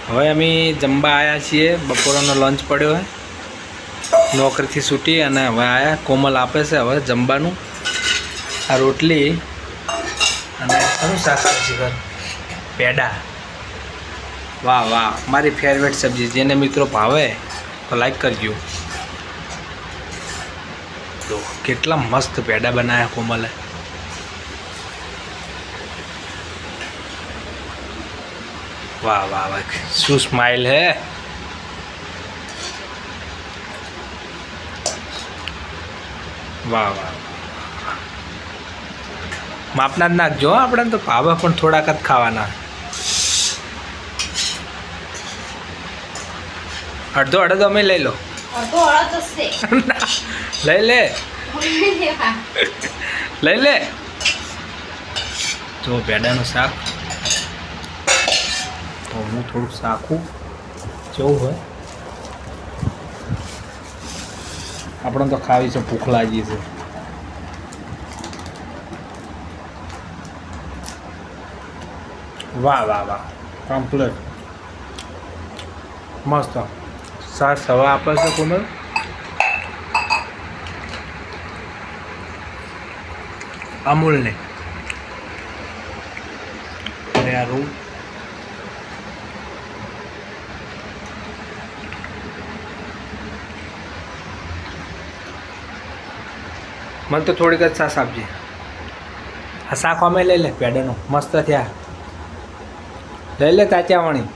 હવે અમે જમવા આવ્યા છીએ. બપોરનો લંચ પડ્યો છે નોકરીથી છૂટી અને હવે આવ્યા. કોમલ આપે છે હવે જમવાનું. આ રોટલી અને શું શાક છે ઘર? પેડા. વાહ વાહ, મારી ફેવરેટ સબ્જી. જેને મિત્રો ભાવે તો લાઈક કરજો. તો કેટલા મસ્ત પેડા બનાવ્યા કોમલે. વાહ વાહ વાહ, શું સ્માઇલ હે. વાહ વાહ, માપના જ નાખજો. આપણે તો ભાવે પણ થોડાક જ ખાવાના. અડધો અડધો અમે લઈ લો. લઈ લે લઈ લે. જો પેડાનું શાક તો હું થોડુંક શાખું જેવું હોય. આપણે તો ખાવી છે, ભૂખ લાગી છે. વાહ વાહ વાહ, કમ્પ્લીટ મસ્ત. સાસ હવા આપે છે કોમલ. અમૂલને અને આ રૂમ મને તો થોડીક જ સાસ આપજે. આ શાક અમે લઈ લે પેડાનું મસ્ત થયા. લઈ લે કાચા વાણી.